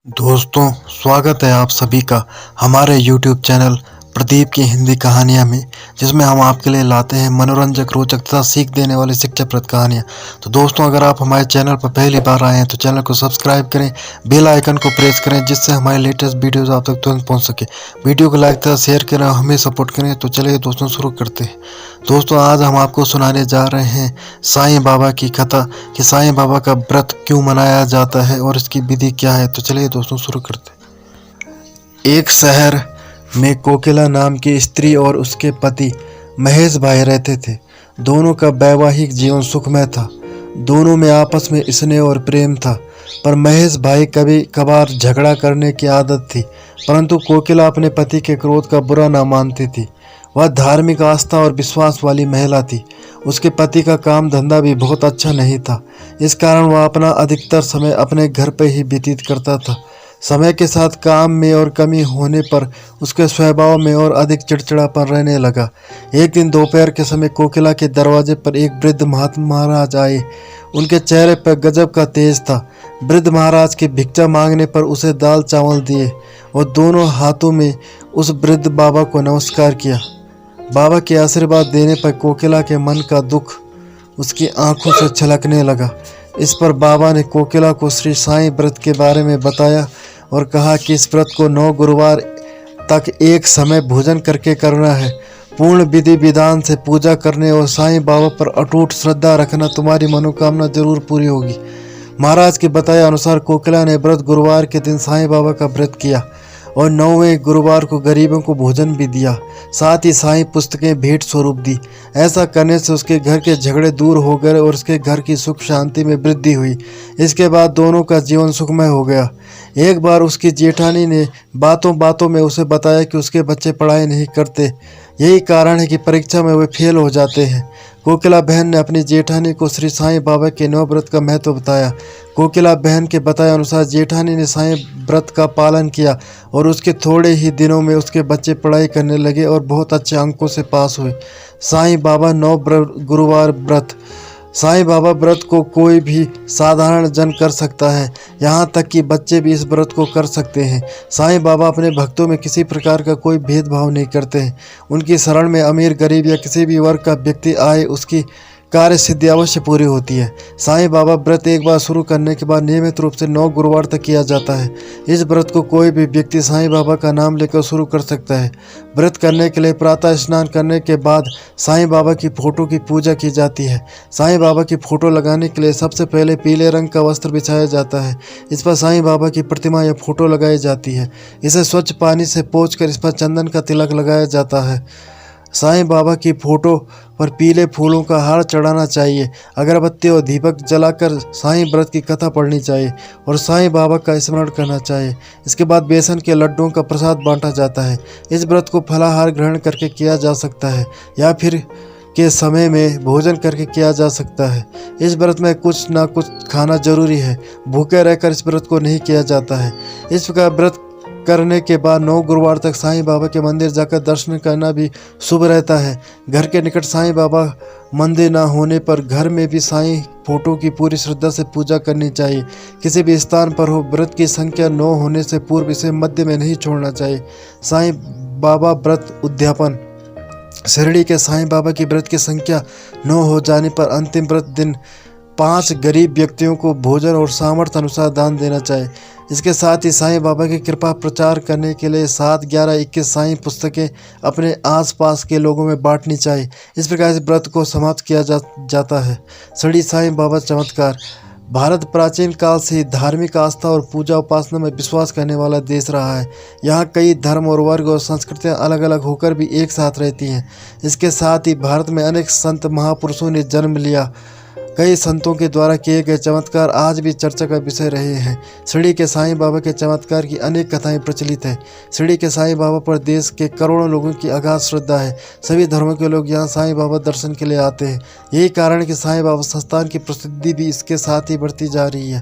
दोस्तों, स्वागत है आप सभी का हमारे YouTube चैनल प्रदीप की हिंदी कहानियाँ में, जिसमें हम आपके लिए लाते हैं मनोरंजक, रोचक तथा सीख देने वाली शिक्षाप्रद कहानियाँ। तो दोस्तों, अगर आप हमारे चैनल पर पहली बार आए हैं तो चैनल को सब्सक्राइब करें, बेल आइकन को प्रेस करें, जिससे हमारे लेटेस्ट वीडियोज़ आप तक तुरंत पहुँच सके। वीडियो को लाइक तथा शेयर करें, हमें सपोर्ट करें। तो चलिए दोस्तों, शुरू करते हैं। दोस्तों, आज हम आपको सुनाने जा रहे हैं साईं बाबा की कथा कि साईं बाबा का व्रत क्यों मनाया जाता है और इसकी विधि क्या है। तो चलिए दोस्तों, शुरू करते हैं। एक शहर में कोकिला नाम की स्त्री और उसके पति महेश भाई रहते थे। दोनों का वैवाहिक जीवन सुखमय था। दोनों में आपस में स्नेह और प्रेम था, पर महेश भाई कभी कभार झगड़ा करने की आदत थी। परंतु कोकिला अपने पति के क्रोध का बुरा ना मानती थी। वह धार्मिक आस्था और विश्वास वाली महिला थी। उसके पति का काम धंधा भी बहुत अच्छा नहीं था। इस कारण वह अपना अधिकतर समय अपने घर पर ही व्यतीत करता था। समय के साथ काम में और कमी होने पर उसके स्वभाव में और अधिक चिड़चिड़ापन रहने लगा। एक दिन दोपहर के समय कोकिला के दरवाजे पर एक वृद्ध महाराज आए। उनके चेहरे पर गजब का तेज था। वृद्ध महाराज के भिक्षा मांगने पर उसे दाल चावल दिए और दोनों हाथों में उस वृद्ध बाबा को नमस्कार किया। बाबा के आशीर्वाद देने पर कोकिला के मन का दुख उसकी आंखों से छलकने लगा। इस पर बाबा ने कोकिला को श्री साईं व्रत के बारे में बताया और कहा कि इस व्रत को 9 गुरुवार तक एक समय भोजन करके करना है। पूर्ण विधि विधान से पूजा करने और साईं बाबा पर अटूट श्रद्धा रखना तुम्हारी मनोकामना जरूर पूरी होगी। महाराज के बताए अनुसार कोकिला ने व्रत गुरुवार के दिन साईं बाबा का व्रत किया और 9वें गुरुवार को गरीबों को भोजन भी दिया। साथ ही साईं पुस्तकें भेंट स्वरूप दी। ऐसा करने से उसके घर के झगड़े दूर हो गए और उसके घर की सुख शांति में वृद्धि हुई। इसके बाद दोनों का जीवन सुखमय हो गया। एक बार उसकी जेठानी ने बातों बातों में उसे बताया कि उसके बच्चे पढ़ाई नहीं करते। यही कारण है कि परीक्षा में वे फेल हो जाते हैं। कोकिला बहन ने अपनी जेठानी को श्री साईं बाबा के 9 व्रत का महत्व बताया। कोकिला बहन के बताए अनुसार जेठानी ने साईं व्रत का पालन किया और उसके थोड़े ही दिनों में उसके बच्चे पढ़ाई करने लगे और बहुत अच्छे अंकों से पास हुए। साईं बाबा 9 गुरुवार व्रत। साईं बाबा व्रत को कोई भी साधारण जन कर सकता है, यहाँ तक कि बच्चे भी इस व्रत को कर सकते हैं। साईं बाबा अपने भक्तों में किसी प्रकार का कोई भेदभाव नहीं करते हैं। उनकी शरण में अमीर गरीब या किसी भी वर्ग का व्यक्ति आए, उसकी कार्य सिद्धि अवश्य पूरी होती है। साईं बाबा व्रत एक बार शुरू करने के बाद नियमित रूप से 9 गुरुवार तक किया जाता है। इस व्रत को कोई भी व्यक्ति साईं बाबा का नाम लेकर शुरू कर सकता है। व्रत करने के लिए प्रातः स्नान करने के बाद साईं बाबा की फोटो की पूजा की जाती है। साईं बाबा की फोटो लगाने के लिए सबसे पहले पीले रंग का वस्त्र बिछाया जाता है। इस पर साईं बाबा की प्रतिमा या फोटो लगाई जाती है। इसे स्वच्छ पानी से पोंछकर इस पर चंदन का तिलक लगाया जाता है। साईं बाबा की फोटो पर पीले फूलों का हार चढ़ाना चाहिए। अगरबत्ती और दीपक जलाकर साईं व्रत की कथा पढ़नी चाहिए और साईं बाबा का स्मरण करना चाहिए। इसके बाद बेसन के लड्डुओं का प्रसाद बांटा जाता है। इस व्रत को फलाहार ग्रहण करके किया जा सकता है या फिर के समय में भोजन करके किया जा सकता है। इस व्रत में कुछ ना कुछ खाना जरूरी है। भूखे रहकर इस व्रत को नहीं किया जाता है। इस प्रकार व्रत करने के बाद 9 गुरुवार तक साईं बाबा के मंदिर जाकर दर्शन करना भी शुभ रहता है। घर के निकट साईं बाबा मंदिर ना होने पर घर में भी साईं फोटो की पूरी श्रद्धा से पूजा करनी चाहिए। किसी भी स्थान पर हो, व्रत की संख्या 9 होने से पूर्व इसे मध्य में नहीं छोड़ना चाहिए। साईं बाबा व्रत उद्यापन। शिरडी के साईं बाबा की व्रत की संख्या 9 हो जाने पर अंतिम व्रत दिन 5 गरीब व्यक्तियों को भोजन और सामर्थ्य अनुसार दान देना चाहिए। इसके साथ ही साईं बाबा की कृपा प्रचार करने के लिए 7, 11, 21 साईं पुस्तकें अपने आसपास के लोगों में बांटनी चाहिए। इस प्रकार इस व्रत को समाप्त किया जाता है। शिरडी साईं बाबा चमत्कार। भारत प्राचीन काल से ही धार्मिक आस्था और पूजा उपासना में विश्वास करने वाला देश रहा है। यहाँ कई धर्म और वर्ग और संस्कृतियाँ अलग अलग होकर भी एक साथ रहती हैं। इसके साथ ही भारत में अनेक संत महापुरुषों ने जन्म लिया। कई संतों के द्वारा किए गए चमत्कार आज भी चर्चा का विषय रहे हैं। शिरडी के साईं बाबा के चमत्कार की अनेक कथाएं प्रचलित हैं। शिरडी के साईं बाबा पर देश के करोड़ों लोगों की अगाध श्रद्धा है। सभी धर्मों के लोग यहां साईं बाबा दर्शन के लिए आते हैं। यही कारण है कि साईं बाबा संस्थान की प्रसिद्धि भी इसके साथ ही बढ़ती जा रही है।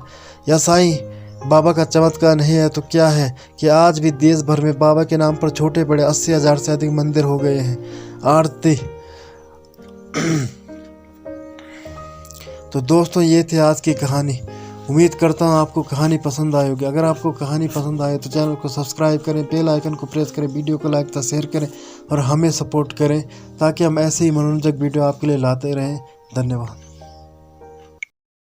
यह साईं बाबा का चमत्कार नहीं है तो क्या है कि आज भी देश भर में बाबा के नाम पर छोटे बड़े 80,000 से अधिक मंदिर हो गए हैं। आरती। तो दोस्तों, ये थी आज की कहानी। उम्मीद करता हूँ आपको कहानी पसंद आई होगी। अगर आपको कहानी पसंद आए तो चैनल को सब्सक्राइब करें, बेल आइकन को प्रेस करें, वीडियो को लाइक तथा शेयर करें और हमें सपोर्ट करें ताकि हम ऐसे ही मनोरंजक वीडियो आपके लिए लाते रहें। धन्यवाद।